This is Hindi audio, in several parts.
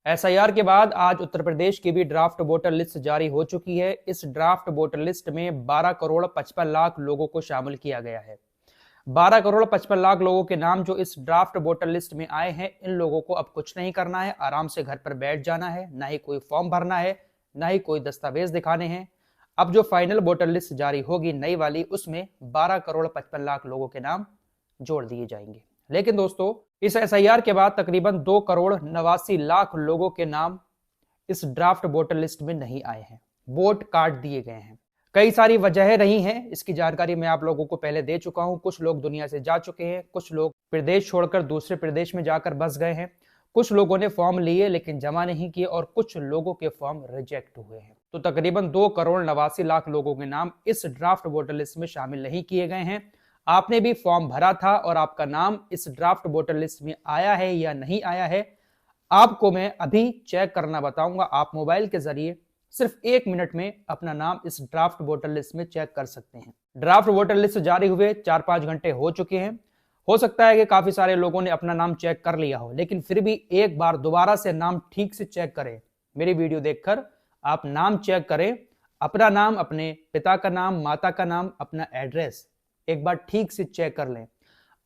एसआईआर के बाद आज उत्तर प्रदेश की भी ड्राफ्ट वोटर लिस्ट जारी हो चुकी है। इस ड्राफ्ट वोटर लिस्ट में 12 करोड़ 55 लाख लोगों को शामिल किया गया है। 12 करोड़ 55 लाख लोगों के नाम जो इस ड्राफ्ट वोटर लिस्ट में आए हैं, इन लोगों को अब कुछ नहीं करना है, आराम से घर पर बैठ जाना है, ना ही कोई फॉर्म भरना है, ना ही कोई दस्तावेज दिखाने हैं। अब जो फाइनल वोटर लिस्ट जारी होगी नई वाली, उसमें 12 करोड़ 55 लाख लोगों के नाम जोड़ दिए जाएंगे। लेकिन दोस्तों, इस एसआईआर के बाद तकरीबन 2 करोड़ 89 लाख लोगों के नाम इस ड्राफ्ट वोटर लिस्ट में नहीं आए हैं, वोट काट दिए गए हैं। कई सारी वजहें रही हैं, इसकी जानकारी मैं आप लोगों को पहले दे चुका हूं। कुछ लोग दुनिया से जा चुके हैं, कुछ लोग प्रदेश छोड़कर दूसरे प्रदेश में जाकर बस गए हैं, कुछ लोगों ने फॉर्म लिए लेकिन जमा नहीं किए और कुछ लोगों के फॉर्म रिजेक्ट हुए हैं। तो तकरीबन 2 करोड़ 89 लाख लोगों के नाम इस ड्राफ्ट वोटर लिस्ट में शामिल नहीं किए गए हैं। आपने भी फॉर्म भरा था और आपका नाम इस ड्राफ्ट वोटर लिस्ट में आया है या नहीं आया है, आपको मैं अभी चेक करना बताऊंगा। आप मोबाइल के जरिए सिर्फ 1 मिनट में अपना नाम इस ड्राफ्ट वोटर लिस्ट में चेक कर सकते हैं। ड्राफ्ट वोटर लिस्ट जारी हुए 4-5 घंटे हो चुके हैं। हो सकता है कि काफी सारे लोगों ने अपना नाम चेक कर लिया हो, लेकिन फिर भी एक बार दोबारा से नाम ठीक से चेक करें। मेरी वीडियो देखकर आप नाम चेक करें, अपना नाम, अपने पिता का नाम, माता का नाम, अपना एड्रेस एक बार ठीक से चेक कर लें।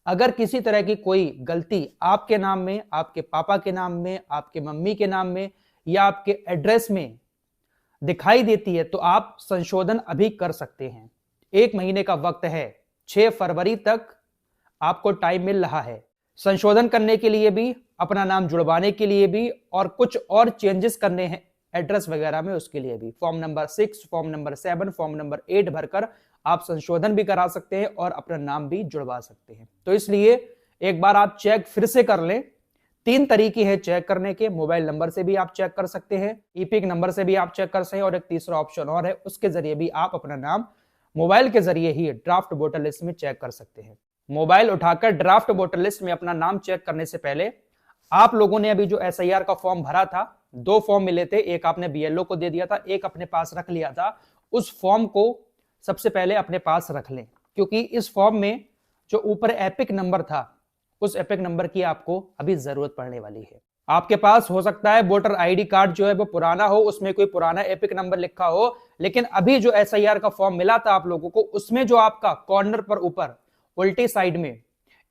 अगर किसी तरह की कोई गलती आपके नाम में, आपके पापा के नाम में, आपके मम्मी के नाम में या आपके एड्रेस में दिखाई देती है तो आप संशोधन अभी कर सकते हैं। 1 महीने का वक्त है, 6 फरवरी तक आपको टाइम मिल रहा है संशोधन करने के लिए भी, अपना नाम जुड़वाने के लिए भी, और कुछ और चेंजेस करने हैं एड्रेस वगैरह में, उसके लिए भी। Form number 6, form number 7, form number 8 भरकर आप संशोधन भी करा सकते हैं और अपना नाम भी जुड़वा सकते हैं। तो इसलिए एक बार आप चेक फिर से कर लें। 3 तरीके हैं चेक करने के। मोबाइल नंबर से भी आप चेक कर सकते हैं, ईपिक नंबर से भी आप चेक कर सकते हैं, और एक तीसरा ऑप्शन और है, उसके जरिए भी आप अपना नाम मोबाइल के जरिए ही ड्राफ्ट वोटर लिस्ट में चेक कर सकते हैं। मोबाइल उठाकर ड्राफ्ट वोटर लिस्ट में अपना नाम चेक करने से पहले आप लोगों ने अभी जो एसआईआर का फॉर्म भरा था, 2 फॉर्म मिले थे, एक आपने बीएलओ को दे दिया था, एक अपने पास रख लिया था। उस फॉर्म को सबसे पहले अपने पास रख लें, क्योंकि इस फॉर्म में जो ऊपर एपिक नंबर था, उस एपिक नंबर की आपको अभी जरूरत पड़ने वाली है। आपके पास हो सकता है वोटर आईडी कार्ड जो है वो पुराना हो, उसमें कोई पुराना एपिक नंबर लिखा हो, लेकिन अभी जो एसआईआर का फॉर्म मिला था आप लोगों को, उसमें जो आपका कॉर्नर पर ऊपर उल्टी साइड में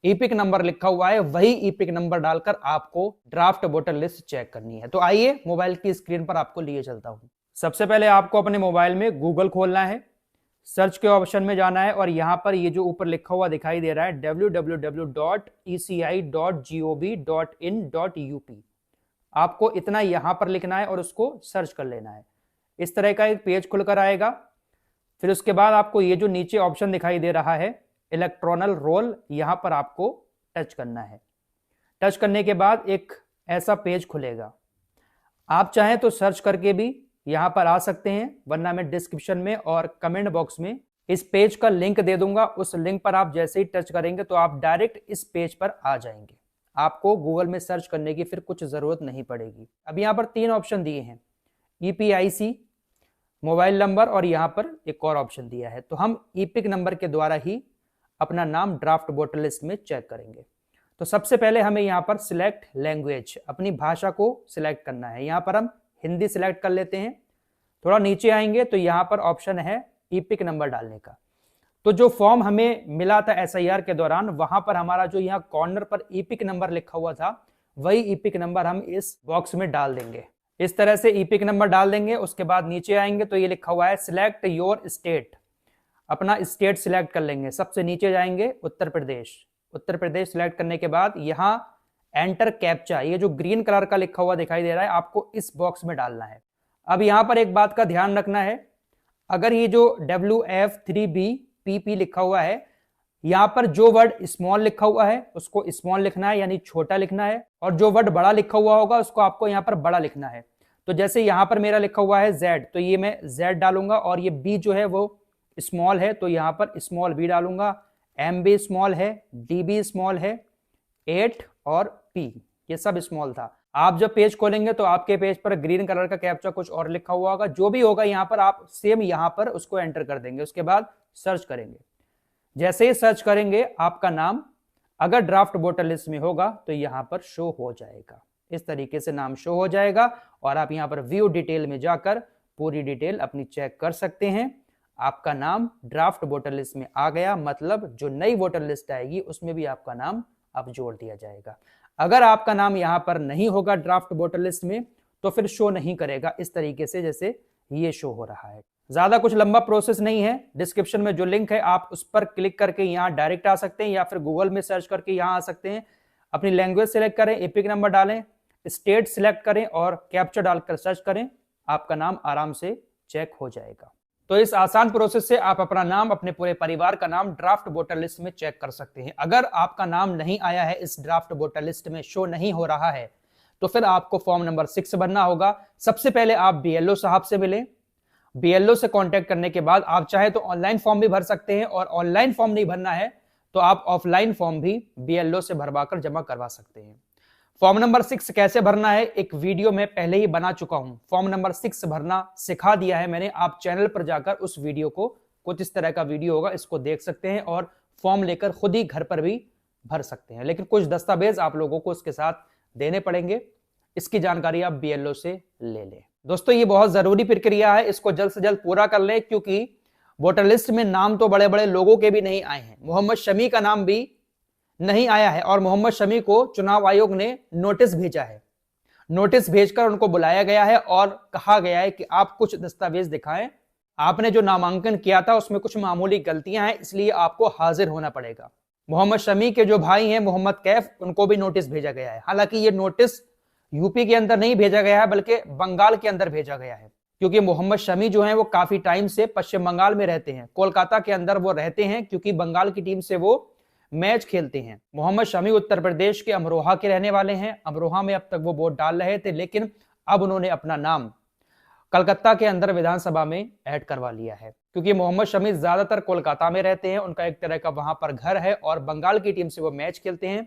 ईपिक नंबर लिखा हुआ है, वही ईपिक नंबर डालकर आपको ड्राफ्ट वोटर लिस्ट चेक करनी है। तो आइए मोबाइल की स्क्रीन पर आपको लिए चलता हूं। सबसे पहले आपको अपने मोबाइल में गूगल खोलना है, सर्च के ऑप्शन में जाना है, और यहां पर ये जो ऊपर लिखा हुआ दिखाई दे रहा है www.eci.gov.in.up, आपको इतना यहां पर लिखना है और उसको सर्च कर लेना है। इस तरह का एक पेज खुलकर आएगा। फिर उसके बाद आपको ये जो नीचे ऑप्शन दिखाई दे रहा है इलेक्ट्रॉनल रोल, यहां पर आपको टच करना है। टच करने के बाद एक ऐसा पेज खुलेगा। आप चाहें तो सर्च करके भी यहां पर आ सकते हैं, वरना मैं डिस्क्रिप्शन में और कमेंट बॉक्स में इस पेज का लिंक दे दूंगा। उस लिंक पर आप जैसे ही टच करेंगे तो आप डायरेक्ट इस पेज पर आ जाएंगे। आपको गूगल में सर्च करने की फिर कुछ जरूरत नहीं पड़ेगी। अब यहां पर 3 ऑप्शन दिए हैं, ईपीआईसी, मोबाइल नंबर, और यहां पर एक और ऑप्शन दिया है। तो हम ईपिक नंबर के द्वारा ही अपना नाम ड्राफ्ट वोटर लिस्ट में चेक करेंगे। तो सबसे पहले हमें यहाँ पर सिलेक्ट लैंग्वेज, अपनी भाषा को सिलेक्ट करना है। यहाँ पर हम हिंदी सिलेक्ट कर लेते हैं। थोड़ा नीचे आएंगे तो यहाँ पर ऑप्शन है ईपिक नंबर डालने का। तो जो फॉर्म हमें मिला था एसआईआर के दौरान, वहां पर हमारा जो यहाँ कॉर्नर पर ईपिक नंबर लिखा हुआ था, वही ईपिक नंबर हम इस बॉक्स में डाल देंगे। इस तरह से ईपिक नंबर डाल देंगे। उसके बाद नीचे आएंगे तो ये लिखा हुआ है सिलेक्ट योर स्टेट, अपना स्टेट सिलेक्ट कर लेंगे। सबसे नीचे जाएंगे उत्तर प्रदेश। उत्तर प्रदेश सिलेक्ट करने के बाद यहाँ एंटर कैप्चा, ये जो ग्रीन कलर का लिखा हुआ दिखाई दे रहा है, आपको इस बॉक्स में डालना है। अब यहाँ पर एक बात का ध्यान रखना है, अगर ये जो WF3BPP लिखा हुआ है, यहाँ पर जो वर्ड स्मॉल लिखा हुआ है उसको स्मॉल लिखना है, यानी छोटा लिखना है, और जो वर्ड बड़ा लिखा हुआ होगा उसको आपको यहाँ पर बड़ा लिखना है। तो जैसे यहाँ पर मेरा लिखा हुआ है Z, तो ये मैं Z डालूंगा, और ये B जो है वो स्मॉल है तो यहाँ पर स्मॉल B डालूंगा। MB स्मॉल है, DB स्मॉल है, 8 और P ये सब स्मॉल था। आप जब पेज खोलेंगे तो आपके पेज पर ग्रीन कलर का कैप्चा कुछ और लिखा हुआ होगा, जो भी होगा यहाँ पर आप सेम यहाँ पर उसको एंटर कर देंगे। उसके बाद सर्च करेंगे। जैसे ही सर्च करेंगे आपका नाम अगर ड्राफ्ट वोटर लिस्ट में होगा तो यहाँ पर शो हो जाएगा। इस तरीके से नाम शो हो जाएगा और आप यहाँ पर व्यू डिटेल में जाकर पूरी डिटेल अपनी चेक कर सकते हैं। आपका नाम ड्राफ्ट वोटर लिस्ट में आ गया, मतलब जो नई वोटर लिस्ट आएगी उसमें भी आपका नाम अब जोड़ दिया जाएगा। अगर आपका नाम यहाँ पर नहीं होगा ड्राफ्ट वोटर लिस्ट में तो फिर शो नहीं करेगा इस तरीके से जैसे ये शो हो रहा है। ज्यादा कुछ लंबा प्रोसेस नहीं है। डिस्क्रिप्शन में जो लिंक है आप उस पर क्लिक करके यहाँ डायरेक्ट आ सकते हैं या फिर गूगल में सर्च करके यहाँ आ सकते हैं। अपनी लैंग्वेज सिलेक्ट करें, एपिक नंबर डालें, स्टेट सिलेक्ट करें और कैप्चा डालकर सर्च करें। आपका नाम आराम से चेक हो जाएगा। तो इस आसान प्रोसेस से आप अपना नाम, अपने पूरे परिवार का नाम ड्राफ्ट वोटर लिस्ट में चेक कर सकते हैं। अगर आपका नाम नहीं आया है, इस ड्राफ्ट वोटर लिस्ट में शो नहीं हो रहा है, तो फिर आपको फॉर्म नंबर 6 भरना होगा। सबसे पहले आप बीएलओ साहब से मिलें। बीएलओ से कांटेक्ट करने के बाद आप चाहे तो ऑनलाइन फॉर्म भी भर सकते हैं और ऑनलाइन फॉर्म नहीं भरना है तो आप ऑफलाइन फॉर्म भी बीएलओ से भरवाकर जमा करवा सकते हैं। फॉर्म नंबर 6 कैसे भरना है एक वीडियो में पहले ही बना चुका हूं। फॉर्म नंबर 6 भरना सिखा दिया है मैंने। आप चैनल पर जाकर उस वीडियो को, कुछ इस तरह का वीडियो होगा, इसको देख सकते हैं और फॉर्म लेकर खुद ही घर पर भी भर सकते हैं। लेकिन कुछ दस्तावेज आप लोगों को उसके साथ देने पड़ेंगे। इसकी जानकारी आप बीएलओ से ले लें। दोस्तों ये बहुत जरूरी प्रक्रिया है, इसको जल्द से जल्द पूरा कर लें क्योंकि वोटर लिस्ट में नाम तो बड़े बड़े लोगों के भी नहीं आए हैं। मोहम्मद शमी का नाम भी नहीं आया है और मोहम्मद शमी को चुनाव आयोग ने नोटिस भेजा है। नोटिस भेजकर उनको बुलाया गया है और कहा गया है कि आप कुछ दस्तावेज दिखाएं। आपने जो नामांकन किया था उसमें कुछ मामूली गलतियां हैं, इसलिए आपको हाजिर होना पड़ेगा। मोहम्मद शमी के जो भाई हैं मोहम्मद कैफ, उनको भी नोटिस भेजा गया है। हालांकि ये नोटिस यूपी के अंदर नहीं भेजा गया है बल्कि बंगाल के अंदर भेजा गया है क्योंकि मोहम्मद शमी जो है वो काफी टाइम से पश्चिम बंगाल में रहते हैं। कोलकाता के अंदर वो रहते हैं क्योंकि बंगाल की टीम से वो मैच खेलते हैं। मोहम्मद शमी उत्तर प्रदेश के अमरोहा के रहने वाले हैं। अमरोहा में अब तक वो वोट डाल रहे थे लेकिन अब उन्होंने अपना नाम कलकत्ता के अंदर विधानसभा में ऐड करवा लिया है क्योंकि मोहम्मद शमी ज्यादातर कोलकाता में रहते हैं। उनका एक तरह का वहां पर घर है और बंगाल की टीम से वो मैच खेलते हैं,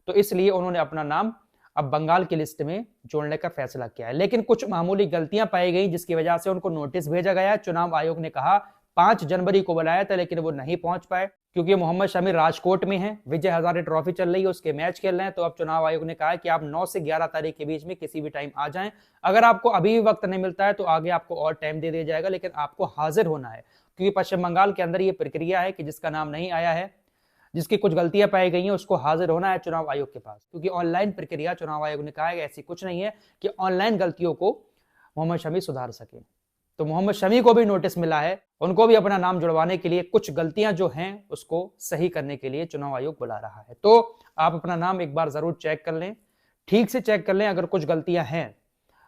तो इसलिए उन्होंने अपना नाम अब बंगाल की लिस्ट में जोड़ने का फैसला किया है। लेकिन कुछ मामूली गलतियां पाई गई जिसकी वजह से उनको नोटिस भेजा गया। चुनाव आयोग ने कहा 5 जनवरी को बुलाया था लेकिन वो नहीं पहुंच पाए क्योंकि मोहम्मद शमी राजकोट में हैं, विजय हजारे ट्रॉफी चल रही है, उसके मैच खेल रहे हैं। तो अब चुनाव आयोग ने कहा है कि आप 9 से 11 तारीख के बीच में किसी भी टाइम आ जाएं। अगर आपको अभी भी वक्त नहीं मिलता है तो आगे आपको और टाइम दे दिया जाएगा, लेकिन आपको हाजिर होना है क्योंकि पश्चिम बंगाल के अंदर ये प्रक्रिया है कि जिसका नाम नहीं आया है, जिसकी कुछ गलतियां पाई गई हैं, उसको हाजिर होना है चुनाव आयोग के पास क्योंकि ऑनलाइन प्रक्रिया चुनाव आयोग ने कहा है ऐसी कुछ नहीं है कि ऑनलाइन गलतियों को मोहम्मद शमी सुधार सके। तो मोहम्मद शमी को भी नोटिस मिला है, उनको भी अपना नाम जुड़वाने के लिए कुछ गलतियां जो हैं उसको सही करने के लिए चुनाव आयोग बुला रहा है। तो आप अपना नाम एक बार जरूर चेक कर लें, ठीक से चेक कर लें। अगर कुछ गलतियां हैं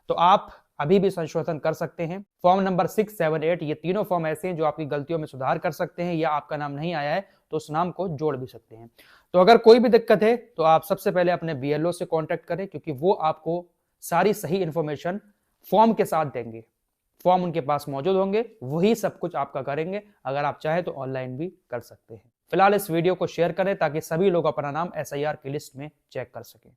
तो आप अभी भी संशोधन कर सकते हैं। फॉर्म नंबर 6, 7, 8 ये तीनों फॉर्म ऐसे हैं जो आपकी गलतियों में सुधार कर सकते हैं, या आपका नाम नहीं आया है तो उस नाम को जोड़ भी सकते हैं। तो अगर कोई भी दिक्कत है तो आप सबसे पहले अपने बीएलओ से कांटेक्ट करें क्योंकि वो आपको सारी सही इंफॉर्मेशन फॉर्म के साथ देंगे। फॉर्म उनके पास मौजूद होंगे, वही सब कुछ आपका करेंगे। अगर आप चाहें तो ऑनलाइन भी कर सकते हैं। फिलहाल इस वीडियो को शेयर करें ताकि सभी लोग अपना नाम एसआईआर की लिस्ट में चेक कर सकें।